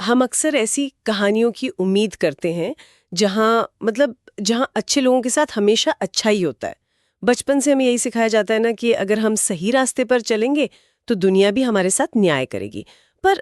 हम अक्सर ऐसी कहानियों की उम्मीद करते हैं जहाँ अच्छे लोगों के साथ हमेशा अच्छा ही होता है। बचपन से हमें यही सिखाया जाता है ना कि अगर हम सही रास्ते पर चलेंगे तो दुनिया भी हमारे साथ न्याय करेगी। पर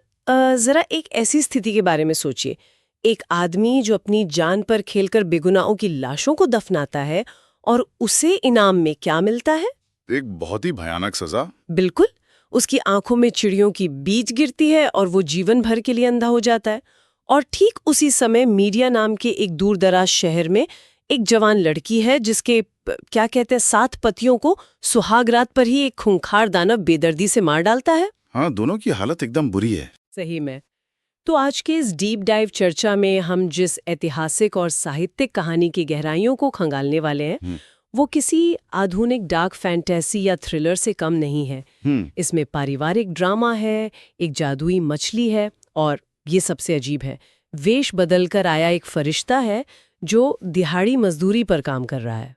जरा एक ऐसी स्थिति के बारे में सोचिए, एक आदमी जो अपनी जान पर खेलकर बेगुनाहों की लाशों को दफनाता है और उसे इनाम में क्या मिलता है? एक बहुत ही भयानक सजा। बिल्कुल, उसकी आंखों में चिड़ियों की बीज गिरती है और वो जीवन भर के लिए अंधा हो जाता है। और ठीक उसी समय मीडिया नाम के एक दूरदराज शहर में एक जवान लड़की है जिसके क्या कहते हैं 7 पतियों को सुहागरात पर ही एक खूंखार दानव बेदर्दी से मार डालता है। हाँ, दोनों की हालत एकदम बुरी है। सही में। तो आज के इस डीप डाइव चर्चा में हम जिस ऐतिहासिक और साहित्यिक कहानी की गहराइयों को खंगालने वाले हैं वो किसी आधुनिक डार्क फैंटेसी या थ्रिलर से कम नहीं है। इसमें पारिवारिक ड्रामा है, एक जादुई मछली है और ये सबसे अजीब है, वेश बदलकर आया एक फरिश्ता है जो दिहाड़ी मजदूरी पर काम कर रहा है।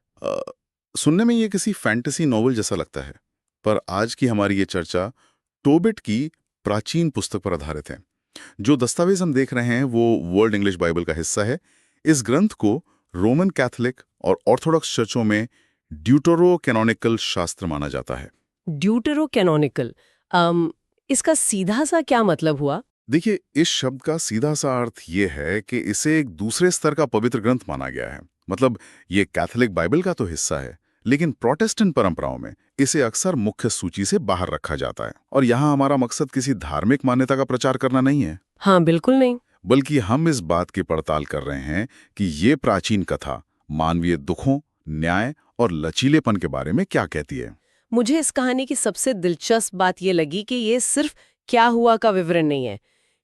सुनने में ये किसी फैंटेसी नॉवल जैसा लगता है, पर आज की हमारी ये चर्चा टोबिट की प्राचीन पुस्तक पर आधारित है। जो दस्तावेज हम देख रहे हैं वो वर्ल्ड इंग्लिश बाइबल का हिस्सा है। इस ग्रंथ को रोमन कैथोलिक और ऑर्थोडॉक्स चर्चों में ड्यूटरो कैनोनिकल शास्त्र माना जाता है। ड्यूटरो कैनोनिकल, इसका सीधा सा क्या मतलब हुआ? देखिए, इस शब्द का सीधा सा अर्थ ये है कि इसे एक दूसरे स्तर का पवित्र ग्रंथ माना गया है। मतलब ये कैथोलिक बाइबल का तो हिस्सा है, लेकिन प्रोटेस्टेंट परंपराओं में इसे अक्सर मुख्य सूची से बाहर रखा जाता है। और यहाँ हमारा मकसद किसी धार्मिक मान्यता का प्रचार करना नहीं है। हाँ, बिल्कुल नहीं। बल्कि हम इस बात की पड़ताल कर रहे हैं कि ये प्राचीन कथा मानवीय दुखों, न्याय और लचीलेपन के बारे में क्या कहती है। मुझे इस कहानी की सबसे दिलचस्प बात ये लगी कि ये सिर्फ क्या हुआ का विवरण नहीं है,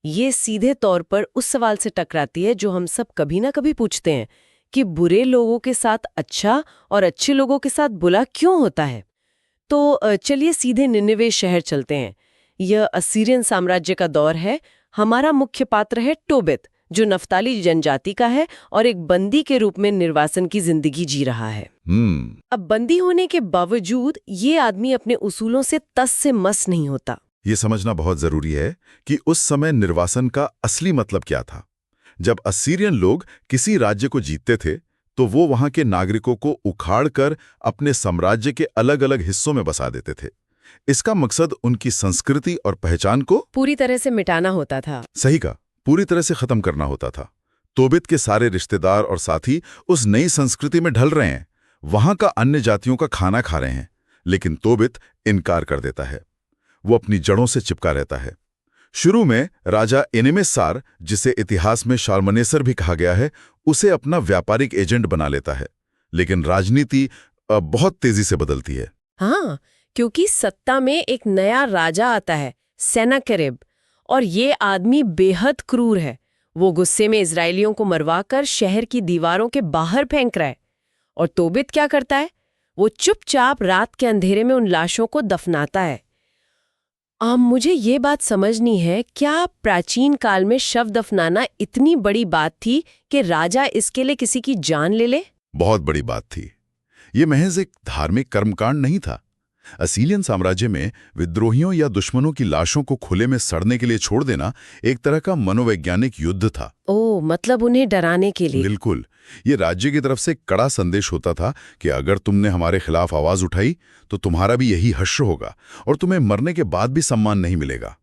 ये सीधे तौर पर उस सवाल से टकराती है जो हम सब कभी ना कभी पूछते हैं कि बुरे लोगों के साथ अच्छा और अच्छे लोगों के साथ बुरा क्यों होता है। तो चलिए सीधे निनिवे शहर चलते हैं। यह असीरियन साम्राज्य का दौर है। हमारा मुख्य पात्र है टोबित, जो नफ्ताली जनजाति का है और एक बंदी के रूप में निर्वासन की जिंदगी जी रहा है। अब बंदी होने के बावजूद ये आदमी अपने उसूलों से तस से मस नहीं होता। ये समझना बहुत जरूरी है कि उस समय निर्वासन का असली मतलब क्या था। जब असीरियन लोग किसी राज्य को जीतते थे तो वो वहां के नागरिकों को उखाड़कर अपने साम्राज्य के अलग अलग हिस्सों में बसा देते थे। इसका मकसद उनकी संस्कृति और पहचान को पूरी तरह से मिटाना होता था। सही का, पूरी तरह से खत्म करना होता था। तोबित के सारे रिश्तेदार और साथी उस नई संस्कृति में ढल रहे हैं, वहां का अन्य जातियों का खाना खा रहे हैं, लेकिन तोबित इनकार कर देता है। वो अपनी जड़ों से चिपका रहता है। शुरू में राजा एनेमिसार, जिसे इतिहास में शाल्मनेसर भी कहा गया है, उसे अपना व्यापारिक एजेंट बना लेता है। लेकिन राजनीति बहुत तेजी से बदलती है। हाँ, क्योंकि सत्ता में एक नया राजा आता है, सेनाकेरेब, और ये आदमी बेहद क्रूर है। वो गुस्से में इजरायलियों को मरवाकर शहर की दीवारों के बाहर फेंक रहा है। और तोबित क्या करता है? वो चुपचाप रात के अंधेरे में उन लाशों को दफनाता है। मुझे ये बात समझनी है, क्या प्राचीन काल में शव दफनाना इतनी बड़ी बात थी कि राजा इसके लिए किसी की जान ले ले? बहुत बड़ी बात थी। ये महज एक धार्मिक कर्मकांड नहीं था। असीलियन साम्राज्य में विद्रोहियों या दुश्मनों की लाशों को खुले में सड़ने के लिए छोड़ देना एक तरह का मनोवैज्ञानिक युद्ध था। ओह, मतलब उन्हें डराने के लिए? बिल्कुल। ये राज्य की तरफ से कड़ा संदेश होता था कि अगर तुमने हमारे खिलाफ आवाज उठाई तो तुम्हारा भी यही हश्र होगा और तुम्हें मरने के बाद भी सम्मान नहीं मिलेगा।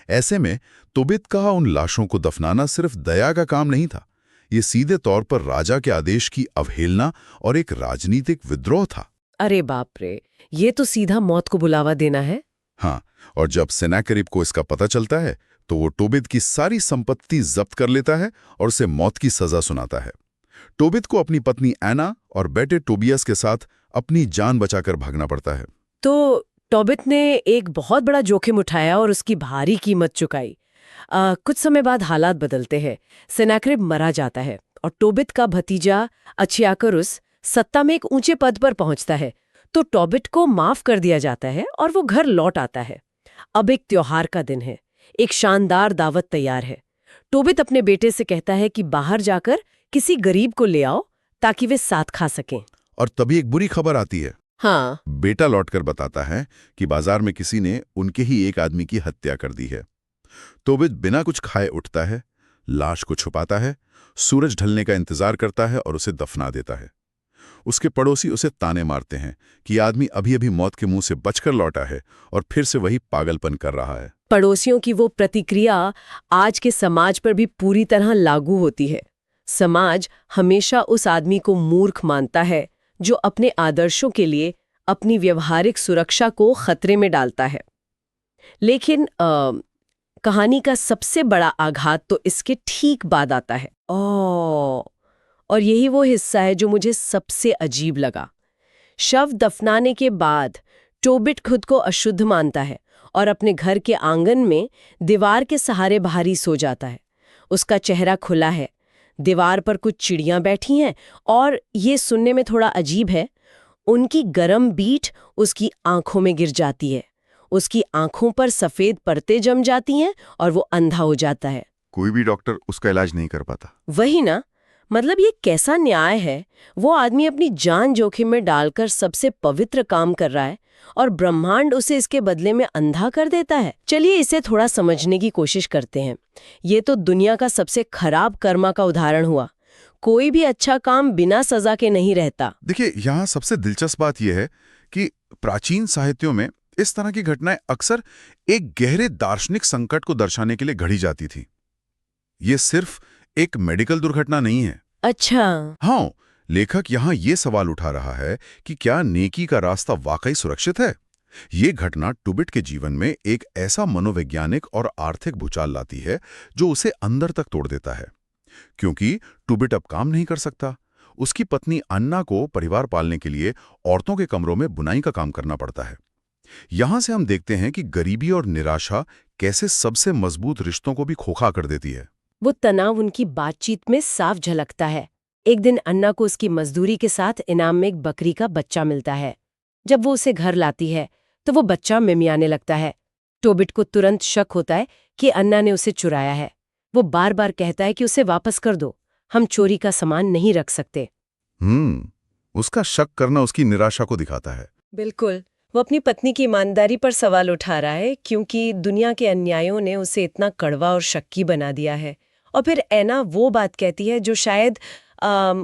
ऐसे में तोबित का उन लाशों को दफनाना सिर्फ दया का काम नहीं था, ये सीधे तौर पर राजा के आदेश की अवहेलना और एक राजनीतिक विद्रोह था। अरे बाप रे, ये तो सीधा मौत को बुलावा देना है। हाँ, और जब सेनाकेरेब को इसका पता चलता है तो वो टोबित की सारी संपत्ति जब्त कर लेता है और उसे मौत की सजा सुनाता है। टोबित को अपनी पत्नी एना और बेटे टोबियस के साथ अपनी जान बचाकर भागना पड़ता है। तो टोबित ने एक बहुत बड़ा जोखिम उठाया और उसकी भारी कीमत चुकाई। कुछ समय बाद हालात बदलते हैं। सेनाकेरेब मारा जाता है और टोबित का भतीजा अचियाकरुस सत्ता में एक ऊंचे पद पर पहुंचता है। तो टोबिट को माफ कर दिया जाता है और वो घर लौट आता है। अब एक त्योहार का दिन है, एक शानदार दावत तैयार है। टोबित अपने बेटे से कहता है कि बाहर जाकर किसी गरीब को ले आओ ताकि वे साथ खा सकें। और तभी एक बुरी खबर आती है। हाँ, बेटा लौटकर बताता है कि बाजार में किसी ने उनके ही एक आदमी की हत्या कर दी है। तोबित बिना कुछ खाए उठता है, लाश को छुपाता है, सूरज ढलने का इंतजार करता है और उसे दफना देता है। उसके पड़ोसी उसे ताने मारते हैं कि आदमी अभी अभी मौत के मुंह से बचकर लौटा है और फिर से वही पागलपन कर रहा है। पड़ोसियों की वो प्रतिक्रिया आज के समाज पर भी पूरी तरह लागू होती है। समाज हमेशा उस आदमी को मूर्ख मानता है जो अपने आदर्शों के लिए अपनी व्यवहारिक सुरक्षा को खतरे में डालता है। लेकिन कहानी का सबसे बड़ा आघात तो इसके ठीक बाद आता है। और यही वो हिस्सा है जो मुझे सबसे अजीब लगा। शव दफनाने के बाद टोबिट खुद को अशुद्ध मानता है और अपने घर के आंगन में दीवार के सहारे बाहर ही सो जाता है। उसका चेहरा खुला है, दीवार पर कुछ चिड़ियां बैठी हैं और ये सुनने में थोड़ा अजीब है, उनकी गरम बीट उसकी आंखों में गिर जाती है। उसकी आंखों पर सफेद परतें जम जाती हैं और वो अंधा हो जाता है। कोई भी डॉक्टर उसका इलाज नहीं कर पाता। वही ना, मतलब ये कैसा न्याय है? वो आदमी अपनी जान जोखिम में डालकर सबसे पवित्र काम कर रहा है और ब्रह्मांड उसे इसके बदले में अंधा कर देता है। चलिए इसे थोड़ा समझने की कोशिश करते हैं। ये तो दुनिया का सबसे खराब कर्मा का उदाहरण हुआ। कोई भी अच्छा काम बिना सजा के नहीं रहता। देखिए, यहाँ सबसे दिलचस्प बात यह है कि प्राचीन साहित्यों में इस तरह की घटनाएं अक्सर एक गहरे दार्शनिक संकट को दर्शाने के लिए घड़ी जाती थी। ये सिर्फ एक मेडिकल दुर्घटना नहीं है। अच्छा। हाँ, लेखक यहाँ ये सवाल उठा रहा है कि क्या नेकी का रास्ता वाकई सुरक्षित है। ये घटना टोबिट के जीवन में एक ऐसा मनोवैज्ञानिक और आर्थिक भूचाल लाती है जो उसे अंदर तक तोड़ देता है। क्योंकि टोबिट अब काम नहीं कर सकता। उसकी पत्नी अन्ना को परिवार पालने के लिए औरतों के कमरों में बुनाई का काम करना पड़ता है। यहां से हम देखते हैं कि गरीबी और निराशा कैसे सबसे मजबूत रिश्तों को भी खोखला कर देती है। वो तनाव उनकी बातचीत में साफ झलकता है। एक दिन अन्ना को उसकी मजदूरी के साथ इनाम में एक बकरी का बच्चा मिलता है। जब वो उसे घर लाती है तो वो बच्चा मिमियाने लगता है। टोबिट को तुरंत शक होता है कि अन्ना ने उसे चुराया है। वो बार बार कहता है कि उसे वापस कर दो, हम चोरी का सामान नहीं रख सकते। उसका शक करना उसकी निराशा को दिखाता है। बिल्कुल, वो अपनी पत्नी की ईमानदारी पर सवाल उठा रहा है क्योंकि दुनिया के अन्यायों ने उसे इतना कड़वा और शक्की बना दिया है। और फिर ऐना वो बात कहती है जो शायद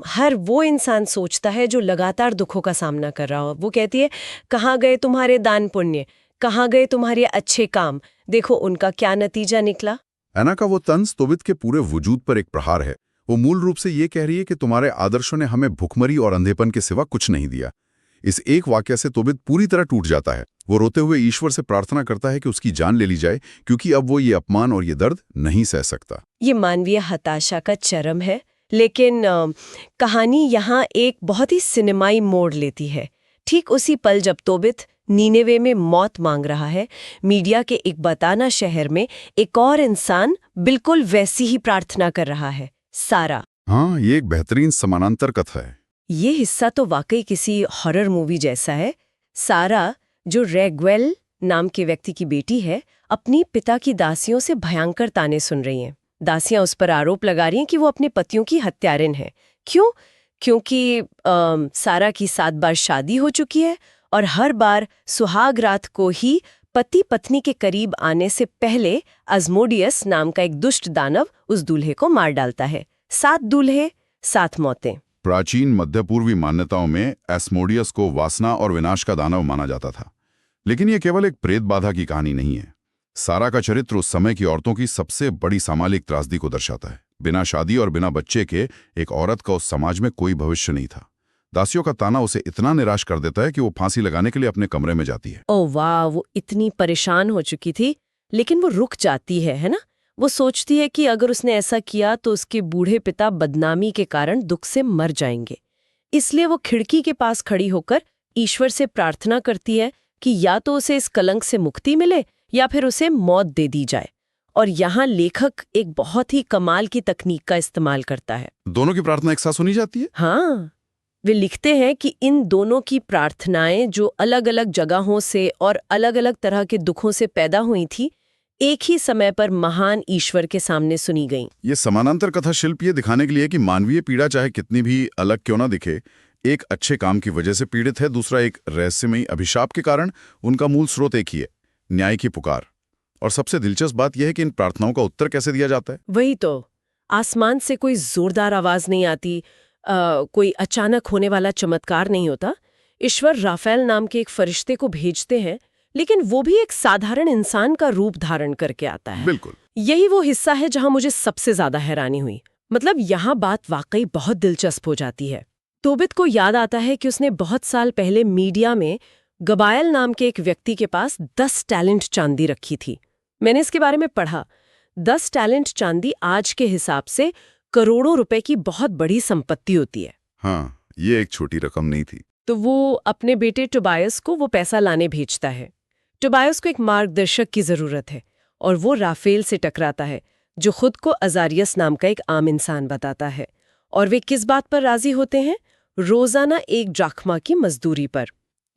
हर वो इंसान सोचता है जो लगातार दुखों का सामना कर रहा हो। वो कहती है, कहाँ गए तुम्हारे दान पुण्य, कहाँ गए तुम्हारे अच्छे काम, देखो उनका क्या नतीजा निकला। ऐना का वो तंज तोबित के पूरे वजूद पर एक प्रहार है। वो मूल रूप से ये कह रही है कि तुम्हारे आदर्शों ने हमें भुखमरी और अंधेपन के सिवा कुछ नहीं दिया। इस एक वाक्य से तोबित पूरी तरह टूट जाता है। वो रोते हुए ईश्वर से प्रार्थना करता है कि उसकी जान ले ली जाए, क्योंकि अब वो ये अपमान और ये दर्द नहीं सह सकता। ये मानवीय हताशा का चरम है। लेकिन कहानी यहाँ एक बहुत ही सिनेमाई मोड़ लेती है। ठीक उसी पल जब तोबित नीनेवे में मौत मांग रहा है, मीडिया के एक बताना शहर में एक और इंसान बिल्कुल वैसी ही प्रार्थना कर रहा है, सारा। हाँ, ये एक बेहतरीन समानांतर कथा है। ये हिस्सा तो वाकई किसी हॉरर मूवी जैसा है। सारा, जो रेगवेल नाम के व्यक्ति की बेटी है, अपनी पिता की दासियों से भयंकर ताने सुन रही हैं। दासियां उस पर आरोप लगा रही हैं कि वो अपने पतियों की हत्यारिन है। क्यों? क्योंकि सारा की 7 बार शादी हो चुकी है और हर बार सुहाग रात को ही पति पत्नी के करीब आने से पहले अज़मोडियस नाम का एक दुष्ट दानव उस दूल्हे को मार डालता है। 7 दूल्हे, 7 मौतें। प्राचीन मध्य पूर्वी मान्यताओं में एस्मोडियस को वासना और विनाश का दानव माना जाता था। लेकिन यह केवल एक प्रेत बाधा की कहानी नहीं है। सारा का चरित्र उस समय की औरतों की सबसे बड़ी सामाजिक त्रासदी को दर्शाता है। बिना शादी और बिना बच्चे के एक औरत का उस समाज में कोई भविष्य नहीं था। दासियों का ताना उसे इतना निराश कर देता है कि वो फांसी लगाने के लिए अपने कमरे में जाती है। ओह वाह, वो इतनी परेशान हो चुकी थी, लेकिन वो रुक जाती है ना? वो सोचती है कि अगर उसने ऐसा किया तो उसके बूढ़े पिता बदनामी के कारण दुख से मर जाएंगे। इसलिए वो खिड़की के पास खड़ी होकर ईश्वर से प्रार्थना करती है कि या तो उसे इस कलंक से मुक्ति मिले या फिर उसे मौत दे दी जाए। और यहाँ लेखक एक बहुत ही कमाल की तकनीक का इस्तेमाल करता है। दोनों की प्रार्थना एक साथ सुनी जाती है। हाँ, वे लिखते हैं कि इन दोनों की प्रार्थनाएं जो अलग अलग जगहों से और अलग अलग तरह के दुखों से पैदा हुई थी, एक ही समय पर महान ईश्वर के सामने सुनी गईं। ये समानांतर कथा शिल्प ये दिखाने के लिए कि मानवीय पीड़ा चाहे कितनी भी अलग क्यों ना दिखे, एक अच्छे काम की वजह से पीड़ित है, दूसरा एक रहस्यमयी अभिशाप के कारण। उनका मूल स्रोत एक ही है, न्याय की पुकार। और सबसे दिलचस्प बात यह है कि इन प्रार्थनाओं का उत्तर कैसे दिया जाता है। वही तो, आसमान से कोई जोरदार आवाज नहीं आती, कोई अचानक होने वाला चमत्कार नहीं होता। ईश्वर राफेल नाम के एक फरिश्ते को भेजते हैं, लेकिन वो भी एक साधारण इंसान का रूप धारण करके आता है। बिल्कुल। यही वो हिस्सा है जहां मुझे सबसे ज्यादा हैरानी हुई। मतलब यहाँ बात वाकई बहुत दिलचस्प हो जाती है। तोबित को याद आता है कि उसने बहुत साल पहले मीडिया में गबायल नाम के एक व्यक्ति के पास 10 टैलेंट चांदी रखी थी। मैंने इसके बारे में पढ़ा। 10 टैलेंट चांदी आज के हिसाब से करोड़ों रुपए की बहुत बड़ी संपत्ति होती है। हाँ, ये एक छोटी रकम नहीं थी। तो वो अपने बेटे टोबायस को वो पैसा लाने भेजता है। टोबायस को एक मार्गदर्शक की जरूरत है और वो राफेल से टकराता है, जो खुद को अजारियस नाम का एक आम इंसान बताता है। और वे किस बात पर राजी होते हैं? रोजाना 1 ड्राख्मा की मजदूरी पर।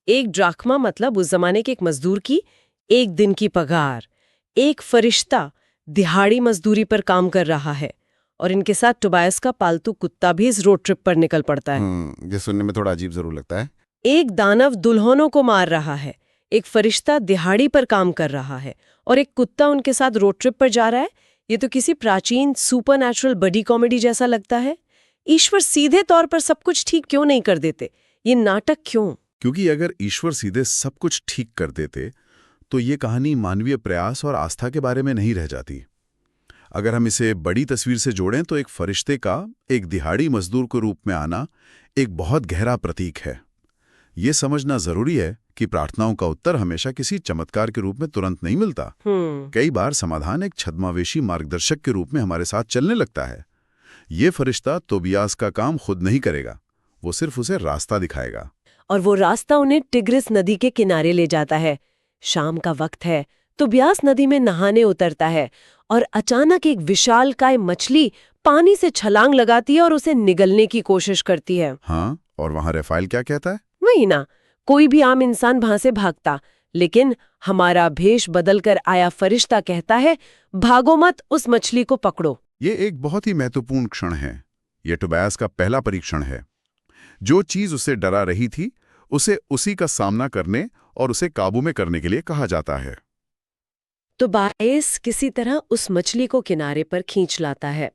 1 ड्राख्मा मतलब उस जमाने के एक मजदूर की 1 दिन की पगार। एक फरिश्ता दिहाड़ी मजदूरी पर काम कर रहा है और इनके साथ टोबायस का पालतू कुत्ता भी इस रोड ट्रिप पर निकल पड़ता है। ये सुनने में थोड़ा अजीब जरूर लगता है। एक दानव दुल्हनों को मार रहा है, एक फरिश्ता दिहाड़ी पर काम कर रहा है और एक कुत्ता उनके साथ रोड ट्रिप पर जा रहा है। ये तो किसी प्राचीन सुपरनैचुरल बडी कॉमेडी जैसा लगता है। ईश्वर सीधे तौर पर सब कुछ ठीक क्यों नहीं कर देते? ये नाटक क्यों? क्योंकि अगर ईश्वर सीधे सब कुछ ठीक कर देते तो ये कहानी मानवीय प्रयास और आस्था के बारे में नहीं रह जाती। अगर हम इसे बड़ी तस्वीर से जोड़ें तो एक फरिश्ते का एक दिहाड़ी मजदूर के रूप में आना एक बहुत गहरा प्रतीक है। ये समझना जरूरी है कि प्रार्थनाओं का उत्तर हमेशा किसी चमत्कार के रूप में तुरंत नहीं मिलता। कई बार समाधान एक छद्मावेशी मार्गदर्शक के रूप में हमारे साथ चलने लगता है। ये फरिश्ता तोबियास का काम खुद नहीं करेगा, वो सिर्फ उसे रास्ता दिखाएगा। और वो रास्ता उन्हें टिग्रिस नदी के किनारे ले जाता है। शाम का वक्त है, तोबियास नदी में नहाने उतरता है और अचानक एक विशालकाय मछली पानी से छलांग लगाती है और उसे निगलने की कोशिश करती है। हाँ, और वहां रफाएल क्या कहता है? वही ना, कोई भी आम इंसान वहां से भागता, लेकिन हमारा भेष बदलकर आया फरिश्ता कहता है, भागो मत, उस मछली को पकड़ो। ये एक बहुत ही महत्वपूर्ण क्षण है। ये टोबायस का पहला परीक्षण है। जो चीज उसे डरा रही थी उसे उसी का सामना करने और उसे काबू में करने के लिए कहा जाता है। टोबायस किसी तरह उस मछली को किनारे पर खींच लाता है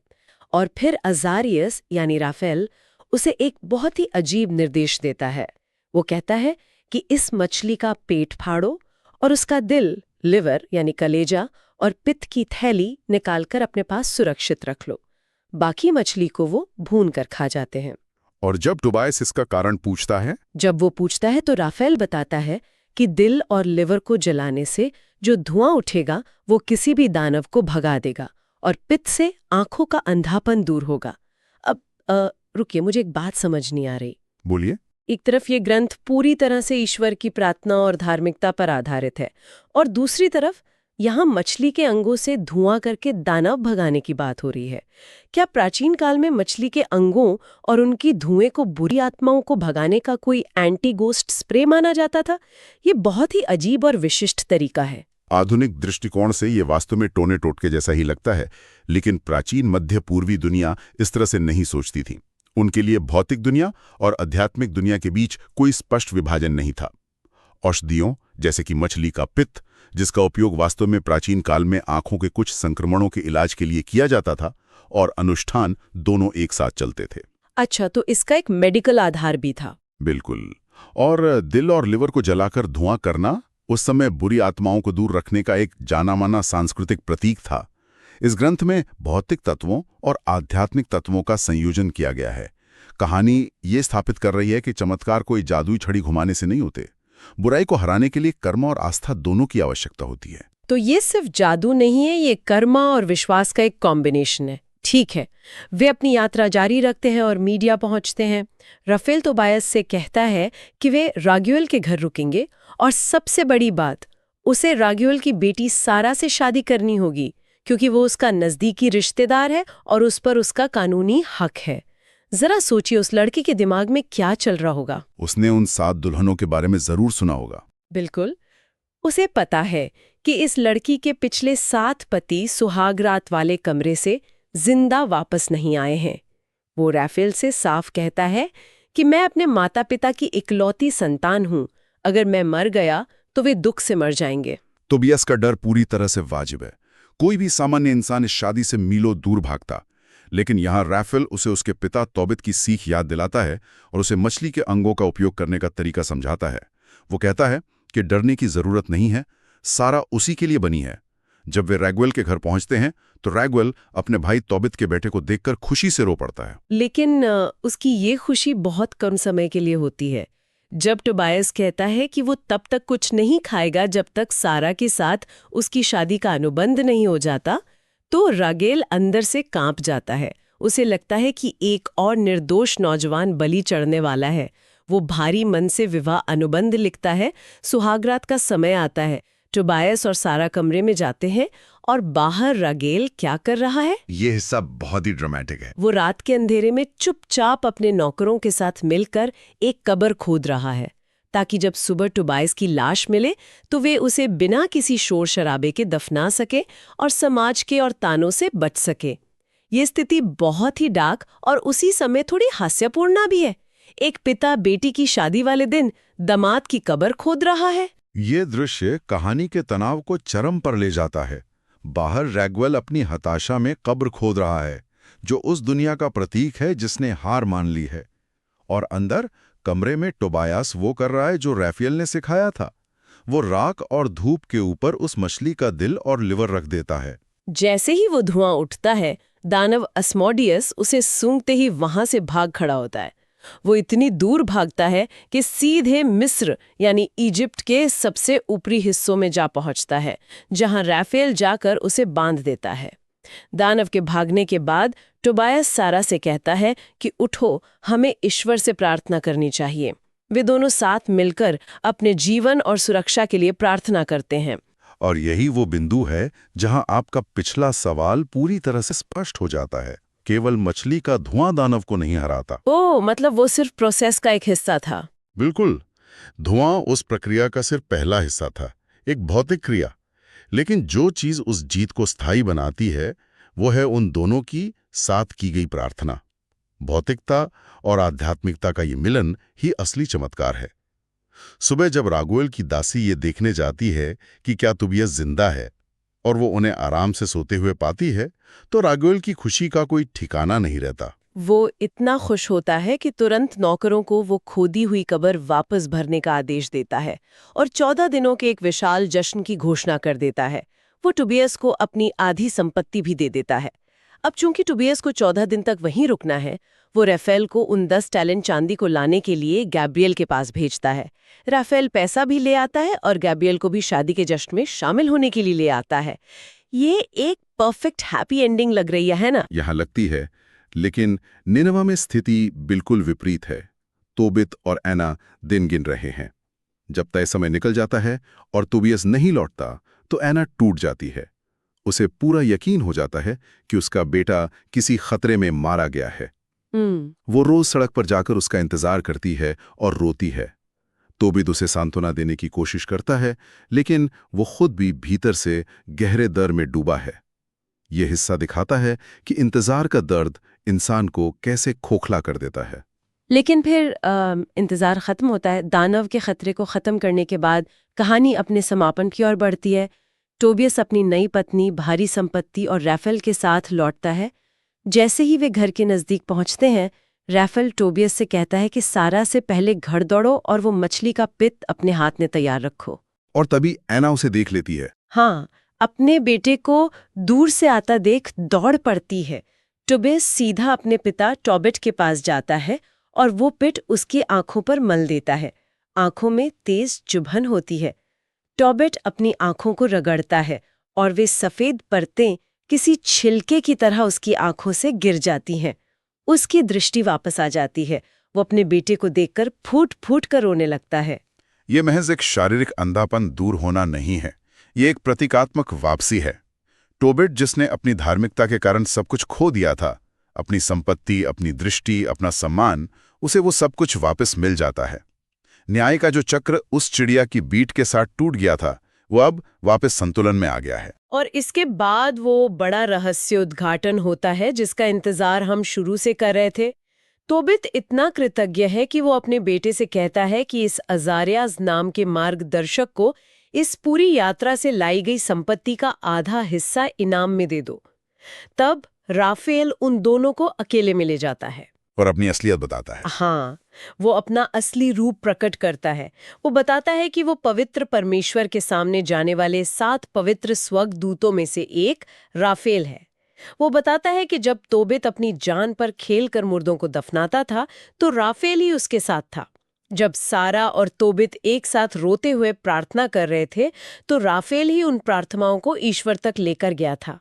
और फिर अजारियस यानी राफेल उसे एक बहुत ही अजीब निर्देश देता है। वो कहता है कि इस मछली का पेट फाड़ो और उसका दिल, लिवर यानी कलेजा और पित्त की थैली निकालकर अपने पास सुरक्षित रख लो। बाकी मछली को वो भून कर खा जाते हैं। और जब टोबायस इसका कारण पूछता है तो राफेल बताता है कि दिल और लिवर को जलाने से जो धुआं उठेगा वो किसी भी दानव को भगा देगा और पित्त से आंखों का अंधापन दूर होगा। अब रुकिए, मुझे एक बात समझ नहीं आ रही। बोलिए। एक तरफ ये ग्रंथ पूरी तरह से ईश्वर की प्रार्थना और धार्मिकता पर आधारित है और दूसरी तरफ यहाँ मछली के अंगों से धुआं करके दानव भगाने की बात हो रही है। क्या प्राचीन काल में मछली के अंगों और उनकी धुएं को बुरी आत्माओं को भगाने का कोई एंटी गोस्ट स्प्रे माना जाता था? ये बहुत ही अजीब और विशिष्ट तरीका है। आधुनिक दृष्टिकोण से ये वास्तव में टोने टोटके जैसा ही लगता है, लेकिन प्राचीन मध्य पूर्वी दुनिया इस तरह से नहीं सोचती थी। उनके लिए भौतिक दुनिया और आध्यात्मिक दुनिया के बीच कोई स्पष्ट विभाजन नहीं था। औषधियों जैसे कि मछली का पित्त, जिसका उपयोग वास्तव में प्राचीन काल में आंखों के कुछ संक्रमणों के इलाज के लिए किया जाता था, और अनुष्ठान दोनों एक साथ चलते थे। अच्छा, तो इसका एक मेडिकल आधार भी था। बिल्कुल। और दिल और लिवर को जलाकर धुआं करना उस समय बुरी आत्माओं को दूर रखने का एक जाना माना सांस्कृतिक प्रतीक था। इस ग्रंथ में भौतिक तत्वों और आध्यात्मिक तत्वों का संयोजन किया गया है। कहानी ये स्थापित कर रही है कि चमत्कार कोई जादुई छड़ी घुमाने से नहीं होते। बुराई को हराने के लिए कर्म और आस्था दोनों की आवश्यकता होती है। तो ये सिर्फ जादू नहीं है, ये कर्म और विश्वास का एक कॉम्बिनेशन है। ठीक है, वे अपनी यात्रा जारी रखते हैं और मीडिया पहुंचते हैं। राफेल तोबायस से कहता है कि वे राग्युएल के घर रुकेंगे और सबसे बड़ी बात, उसे राग्युएल की बेटी सारा से शादी करनी होगी क्योंकि वो उसका नजदीकी रिश्तेदार है और उस पर उसका कानूनी हक है। जरा सोचिए उस लड़की के दिमाग में क्या चल रहा होगा। उसने उन 7 दुल्हनों के बारे में जरूर सुना होगा। बिल्कुल, उसे पता है कि इस लड़की के पिछले 7 पति सुहाग रात वाले कमरे से जिंदा वापस नहीं आए हैं। वो राफेल से साफ कहता है कि मैं अपने माता पिता की इकलौती संतान हूं, अगर मैं मर गया तो वे दुख से मर जाएंगे। तोबियास का डर पूरी तरह से वाजिब है। कोई भी सामान्य इंसान इस शादी से मीलों दूर भागता, लेकिन यहाँ राफेल उसे उसके पिता तोबित की सीख याद दिलाता है और उसे मछली के अंगों का उपयोग करने का तरीका समझाता है। वो कहता है कि डरने की जरूरत नहीं है, सारा उसी के लिए बनी है। जब वे रैगवेल के घर पहुंचते हैं तो रैगवेल अपने भाई तोबित के बेटे को देखकर खुशी से रो पड़ता है। लेकिन उसकी ये खुशी बहुत कम समय के लिए होती है। जब टोबायस कहता है कि वो तब तक कुछ नहीं खाएगा जब तक सारा के साथ उसकी शादी का अनुबंध नहीं हो जाता, तो रागेल अंदर से कांप जाता है। उसे लगता है कि एक और निर्दोष नौजवान बलि चढ़ने वाला है। वो भारी मन से विवाह अनुबंध लिखता है। सुहागरात का समय आता है। टोबायस और सारा कमरे में जाते हैं और बाहर रागेल क्या कर रहा है? ये हिस्सा बहुत ही ड्रामेटिक है। वो रात के अंधेरे में चुपचाप अपने नौकरों के साथ मिलकर एक कब्र खोद रहा है, ताकि जब सुबह टोबायस की लाश मिले तो वे उसे बिना किसी शोर शराबे के दफना सके और समाज के और तानों से बच सके। ये स्थिति बहुत ही डार्क और उसी समय थोड़ी हास्यपूर्ण भी है। एक पिता बेटी की शादी वाले दिन दामाद की कब्र खोद रहा है। ये दृश्य कहानी के तनाव को चरम पर ले जाता है। बाहर रैगवेल अपनी हताशा में कब्र खोद रहा है, जो उस दुनिया का प्रतीक है जिसने हार मान ली है, और अंदर कमरे में टोबायास वो कर रहा है जो राफेल ने सिखाया था। वो राख और धूप के ऊपर उस मछली का दिल और लिवर रख देता है। जैसे ही वो धुआं उठता है, दानव अस्मोडियस उसे सूंघते ही वहां से भाग खड़ा होता है। वो इतनी दूर भागता है कि सीधे मिस्र यानी इजिप्ट के सबसे ऊपरी हिस्सों में जा पहुंचता है, जहां राफेल जाकर उसे बांध देता है। दानव के भागने के बाद टोबायस सारा से कहता है कि उठो, हमें ईश्वर से प्रार्थना करनी चाहिए। वे दोनों साथ मिलकर अपने जीवन और सुरक्षा के लिए प्रार्थना करते हैं। और यही वो बिंदु है जहां आपका पिछला सवाल पूरी तरह से स्पष्ट हो जाता है। केवल मछली का धुआं दानव को नहीं हराता। मतलब वो सिर्फ प्रोसेस का एक हिस्सा था। बिल्कुल, धुआं उस प्रक्रिया का सिर्फ पहला हिस्सा था, एक भौतिक क्रिया। लेकिन जो चीज उस जीत को स्थायी बनाती है वो है उन दोनों की साथ की गई प्रार्थना। भौतिकता और आध्यात्मिकता का ये मिलन ही असली चमत्कार है। सुबह जब रागवेल की दासी ये देखने जाती है कि क्या तोबियास जिंदा है और वो उन्हें आराम से सोते हुए पाती है, तो रागवेल की खुशी का कोई ठिकाना नहीं रहता। वो इतना खुश होता है कि तुरंत नौकरों को वो खोदी हुई कब्र वापस भरने का आदेश देता है और 14 दिनों के एक विशाल जश्न की घोषणा कर देता है। वो टोबियास को अपनी आधी संपत्ति भी दे देता है। अब चूंकि टोबियास को 14 दिन तक वहीं रुकना है, वो राफेल को उन 10 टैलेंट चांदी को लाने के लिए गैब्रियल के पास भेजता है। राफेल पैसा भी ले आता है और गैब्रियल को भी शादी के जश्न में शामिल होने के लिए ले आता है। ये एक परफेक्ट हैप्पी एंडिंग लग रही है ना? यहाँ लगती है, लेकिन निनवा में स्थिति बिल्कुल विपरीत है। तोबित और एना दिन गिन रहे हैं। जब तय समय निकल जाता है और तोबियास नहीं लौटता, तो एना टूट जाती है। उसे पूरा यकीन हो जाता है कि उसका बेटा किसी खतरे में मारा गया है। वो रोज सड़क पर जाकर उसका इंतजार करती है और रोती है। तोबित उसे सांत्वना देने की कोशिश करता है, लेकिन वो खुद भी भीतर से गहरे दर्द में डूबा है। यह हिस्सा दिखाता है कि इंतजार का दर्द इंसान को कैसे खोखला कर देता है। लेकिन फिर इंतजार खत्म होता है। दानव के खतरे को खत्म करने के बाद कहानी अपने समापन की ओर बढ़ती है। टोबियास अपनी नई पत्नी, भारी संपत्ति और राफेल के साथ लौटता है। जैसे ही वे घर के नजदीक पहुंचते हैं, राफेल टोबियास से कहता है कि सारा से पहले घर दौड़ो और वो मछली का पित्त अपने हाथ में तैयार रखो। और तभी एना उसे देख लेती है। हाँ, अपने बेटे को दूर से आता देख दौड़ पड़ती है। टोबियास सीधा अपने पिता टॉबिट के पास जाता है और वो पिट उसकी आंखों पर मल देता है। आंखों में तेज चुभन होती है। टॉबिट अपनी आंखों को रगड़ता है और वे सफेद परतें किसी छिलके की तरह उसकी आंखों से गिर जाती हैं। उसकी दृष्टि वापस आ जाती है। वो अपने बेटे को देखकर फूट फूट कर रोने लगता है। ये महज एक शारीरिक अंधापन दूर होना नहीं है, ये एक प्रतीकात्मक वापसी है। टोबिट, जिसने अपनी धार्मिकता के कारण सब कुछ खो दिया था, अपनी संपत्ति, अपनी दृष्टि, अपना सम्मान, उसे वो सब कुछ वापस मिल जाता है। न्याय का जो चक्र उस चिड़िया की बीट के साथ टूट गया था, वो अब वापस संतुलन में आ गया है। और इसके बाद वो बड़ा रहस्य उद्घाटन होता है जिसका इंतजार हम शुरू से कर रहे थे। तोबित इतना कृतज्ञ है कि वो अपने बेटे से कहता है कि इस अजारियाज नाम के मार्गदर्शक को इस पूरी यात्रा से लाई गई संपत्ति का आधा हिस्सा इनाम में दे दो। तब राफेल उन दोनों को अकेले में ले जाता है और अपनी असलियत बताता है। हाँ, वो अपना असली रूप प्रकट करता है। वो बताता है कि वो पवित्र परमेश्वर के सामने जाने वाले 7 पवित्र स्वर्गदूतों में से एक राफेल है। वो बताता है कि जब तोबित अपनी जान पर खेलकर मुर्दों को दफनाता था तो राफेल ही उसके साथ था। जब सारा और तोबित एक साथ रोते हुए प्रार्थना कर रहे थे तो राफेल ही उन प्रार्थनाओं को ईश्वर तक लेकर गया था।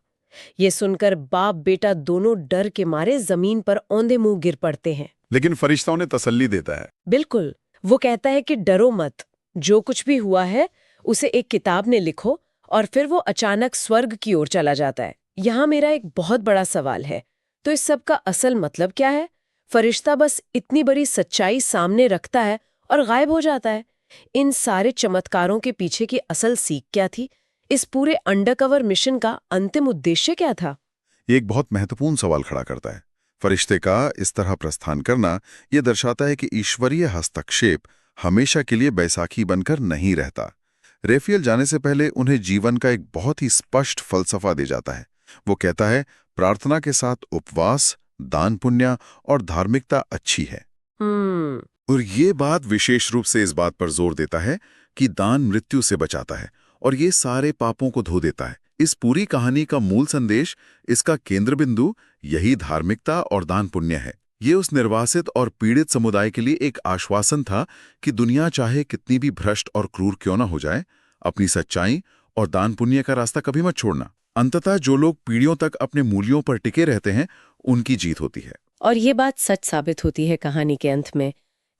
ये सुनकर बाप बेटा दोनों डर के मारे जमीन पर औंधे मुंह गिर पड़ते हैं। लेकिन फरिश्ता उन्हें तसल्ली देता है। बिल्कुल, वो कहता है कि डरो मत, जो कुछ भी हुआ है उसे एक किताब में लिखो, और फिर वो अचानक स्वर्ग की ओर चला जाता है। यहाँ मेरा एक बहुत बड़ा सवाल है, तो इस सब का असल मतलब क्या है? फरिश्ता बस इतनी बड़ी सच्चाई सामने रखता है और गायब हो जाता है। इन सारे चमत्कारों के पीछे की असल सीख क्या थी? इस पूरे अंडरकवर मिशन का अंतिम उद्देश्य क्या था? ये एक बहुत महत्वपूर्ण सवाल खड़ा करता है। फरिश्ते का इस तरह प्रस्थान करना ये दर्शाता है कि ईश्वरीय हस्तक्षेप हमेशा के लिए बैसाखी बनकर नहीं रहता। रेफेल जाने से पहले उन्हें जीवन का एक बहुत ही स्पष्ट फलसफा दे जाता है। वो कहता है, प्रार्थना के साथ उपवास, दान पुण्य और धार्मिकता अच्छी है। और ये बात विशेष रूप से इस बात पर जोर देता है कि दान मृत्यु से बचाता है और ये सारे पापों को धो देता है। इस पूरी कहानी का मूल संदेश, इसका केंद्र बिंदु यही धार्मिकता और दान पुण्य है। ये उस निर्वासित और पीड़ित समुदाय के लिए एक आश्वासन था कि दुनिया चाहे कितनी भी भ्रष्ट और क्रूर क्यों ना हो जाए, अपनी सच्चाई और दान पुण्य का रास्ता कभी मत छोड़ना। अंततः जो लोग पीढ़ियों तक अपने मूल्यों पर टिके रहते हैं, उनकी जीत होती है। और ये बात सच साबित होती है कहानी के अंत में।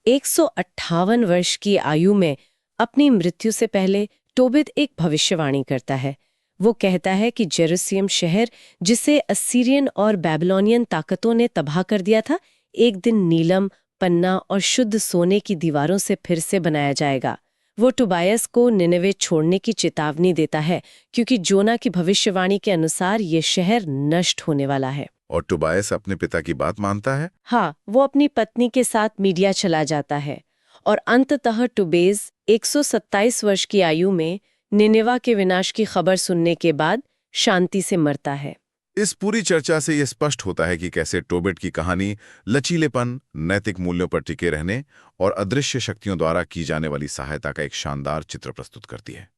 158 वर्ष की आयु में अपनी मृत्यु से पहले तोबित एक भविष्यवाणी करता है। वो कहता है कि जेरूसलम शहर, जिसे असीरियन और बेबीलोनियन ताकतों ने तबाह कर दिया था, एक दिन नीलम, पन्ना और शुद्ध सोने की दीवारों से फिर से बनाया जाएगा। वो टोबायस को निनेवे छोड़ने की चेतावनी देता है, क्योंकि जोना की भविष्यवाणी के अनुसार ये शहर नष्ट होने वाला है। और टोबायस अपने पिता की बात मानता है? हाँ, वो अपनी पत्नी के साथ मीडिया चला जाता है और अंततः टोबेज 127 वर्ष की आयु में निनेवा के विनाश की खबर सुनने के बाद शांति से मरता है। इस पूरी चर्चा से यह स्पष्ट होता है कि कैसे टोबिट की कहानी लचीलेपन, नैतिक मूल्यों पर टिके रहने और अदृश्य शक्तियों द्वारा की जाने वाली सहायता का एक शानदार चित्र प्रस्तुत करती है।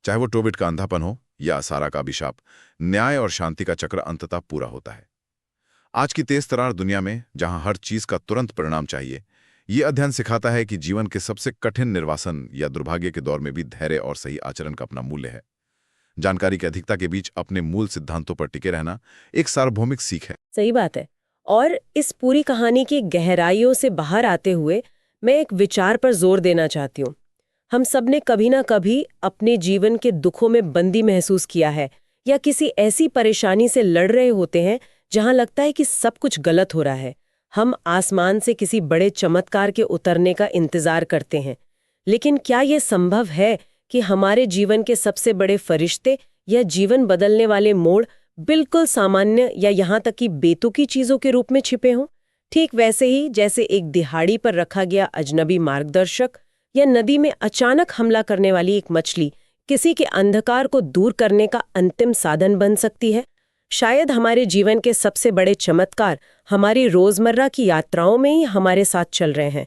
चाहे वो टोबिट का अंधापन हो या सारा का अभिशाप, न्याय और शांति का चक्र अंततः पूरा होता है। आज की तेज तरार दुनिया में, जहां हर चीज का तुरंत परिणाम चाहिए, ये अध्ययन सिखाता है कि जीवन के सबसे कठिन निर्वासन या दुर्भाग्य के दौर में भी धैर्य और सही आचरण का अपना मूल्य है। जानकारी की अधिकता के बीच अपने मूल सिद्धांतों पर टिके रहना एक सार्वभौमिक सीख है। सही बात है। और इस पूरी कहानी की गहराइयों से बाहर आते हुए मैं एक विचार पर जोर देना चाहती हूँ। हम सब ने कभी ना कभी अपने जीवन के दुखों में बंदी महसूस किया है, या किसी ऐसी परेशानी से लड़ रहे होते हैं जहां लगता है कि सब कुछ गलत हो रहा है। हम आसमान से किसी बड़े चमत्कार के उतरने का इंतजार करते हैं, लेकिन क्या यह संभव है कि हमारे जीवन के सबसे बड़े फरिश्ते या जीवन बदलने वाले मोड़ बिल्कुल सामान्य या यहाँ तक कि बेतुकी चीजों के रूप में छिपे हों? ठीक वैसे ही जैसे एक दिहाड़ी पर रखा गया अजनबी मार्गदर्शक या नदी में अचानक हमला करने वाली एक मछली किसी के अंधकार को दूर करने का अंतिम साधन बन सकती है। शायद हमारे जीवन के सबसे बड़े चमत्कार हमारी रोजमर्रा की यात्राओं में ही हमारे साथ चल रहे हैं।